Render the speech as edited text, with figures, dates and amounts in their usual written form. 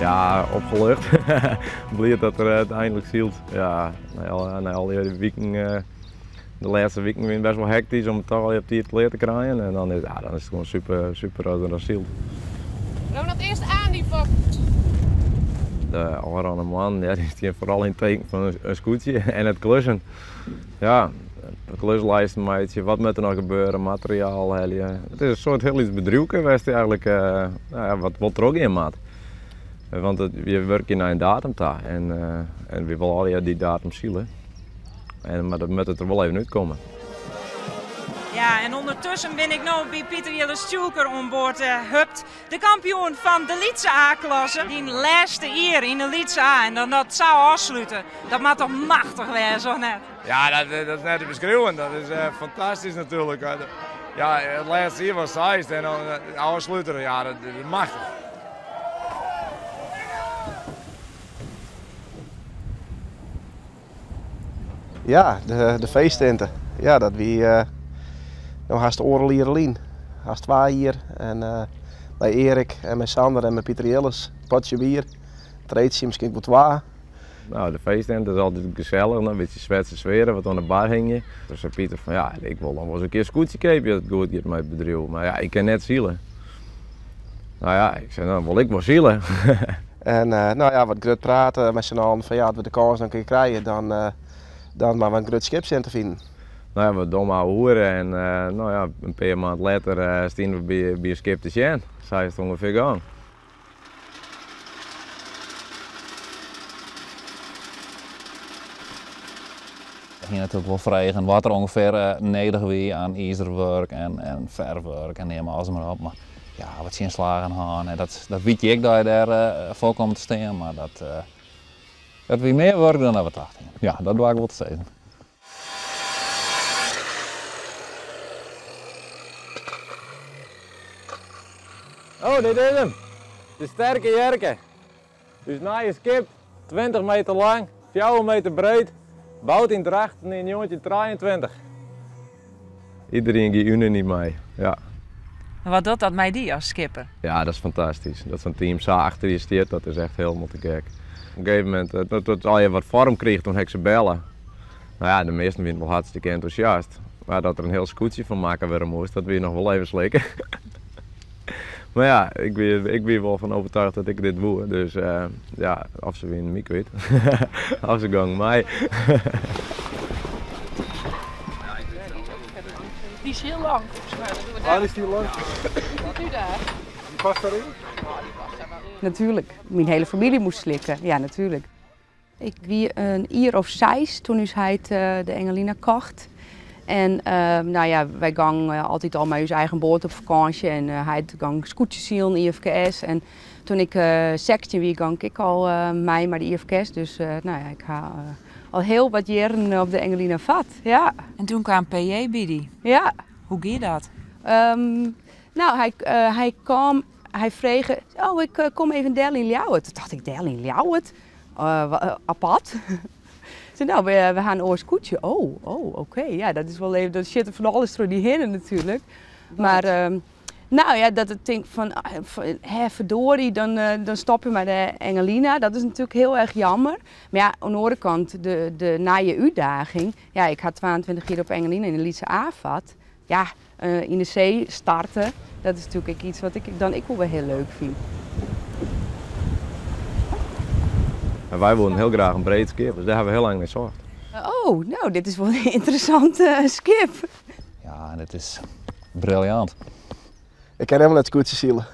Ja, opgelucht. Blij dat er uiteindelijk zielt. Ja, na al die weken, de laatste weken zijn best wel hectisch om het toch al op die te leren te krijgen. En dan is het gewoon super als er dan zielt. Nou, dat eerst aan die vak. De oranje man, ja, die is vooral in het teken van een scootje en het klussen. Ja, de kluslijsten maatje, wat moet er nog gebeuren, materiaal, helje. Het is een soort heel iets bedrijf geweest eigenlijk, wat er ook in maat. Want we werken naar een datum daar en we willen al die datum zielen. Maar dat moet het er wel even uitkomen. Ja, en ondertussen ben ik nu bij Pieter Jelle Stulker onboord hupt. De kampioen van de Lietse A-klasse. Die laatste hier in de Lietse A en dan dat zou afsluiten. Dat mag toch machtig wezen, of net? Ja, dat is net te beschrijven. Dat is fantastisch natuurlijk. Ja, het laatste hier was Zeist en dan de afsluiter, ja, dat is machtig. Ja, de feesttenten. Ja, dat wie nou haast de orenlierelien. Haast 2 hier en bij Erik en met Sander en met Pieter Jelles, potje bier, treetje misschien wel 2. Nou, de feesttent is altijd gezellig, een beetje Zwitserse sfeer, wat aan de bar hing je. Dus zei Pieter van ja, ik wil dan wel eens een keer een scootje kopen, dat het goed gaat met het bedrijf. Maar ja, ik kan net zielen. Nou ja, ik zei dan wil ik wel zielen. En nou ja, wat grut praten met z'n allen van ja, dat we de kans dan kunnen krijgen, dan maar we een grut schipcenter vinden. Nou ja, we dom ouwe hoeren en nou ja, een paar maanden later staan we bij een schip te zien. Zo is het ongeveer gaan. We gingen natuurlijk wel vragen wat er ongeveer nodig was aan ijzerwerk en verwerk en neem alles maar op. Maar ja, wat ze in slagen gaan, dat weet ik dat je daar voor te staan, maar dat wie meer werk dan dat we dachten. Ja, dat doe ik wel te zeggen. Oh, dit is hem. De sterke jerke. Dus na je skip, 20 meter lang, 4 meter breed, bouwt in Drachten in jongetje 23. Iedereen gaat unaniem mee, ja. En wat doet dat mij die als skipper? Ja, dat is fantastisch. Dat zo'n team zo achter je steert, dat is echt helemaal te gek. Op een gegeven moment, dat al je wat vorm kreeg, toen heb ik ze bellen. Nou ja, de meesten vinden wel hartstikke enthousiast. Maar dat er een heel scootje van maken weer moest, dat wil je nog wel even slikken. Maar ja, ik ben wel van overtuigd dat ik dit doe. Dus ja, of ze winnen, ik weet. Of ze gaan mij. Die is heel lang. Waar is die lang? Wat nu daar? Die past daarin? Natuurlijk, mijn hele familie moest slikken, ja natuurlijk. Ik wie een jaar of 6 toen is hij de Engelina kocht. En nou ja, wij gaan altijd al met ons eigen boot op vakantie en hij ging scootjes zien, IFKS. En toen ik 16 was, ging ik al mee met de IFKS. Dus nou ja, ik ga al heel wat jaren op de Engelina vat, ja. En toen kwam PJ bij die. Ja. Hoe ging dat? Nou, hij kwam, hij vroeg, oh ik kom even deel in Ljouwert. Toen dacht ik, deel in Ljouwert? Apart. Zei, nou, we gaan een scootje. Oh, oké. Ja, dat is wel even, dat zit er van alles door die heren natuurlijk. Maar nou ja, dat ik denk van, verdorie, dan stop je met de Engelina. Dat is natuurlijk heel erg jammer. Maar ja, aan de andere kant, de naaie uitdaging. Ja, ik had 22 jaar op Engelina in de Lietse A-vat. Ja, in de zee starten, dat is natuurlijk iets wat ik wel heel leuk vind. En wij willen heel graag een breed skip, dus daar hebben we heel lang mee gezorgd. Oh, nou, dit is wel een interessant skip. Ja, en het is briljant. Ik ken helemaal net scootjes zielen.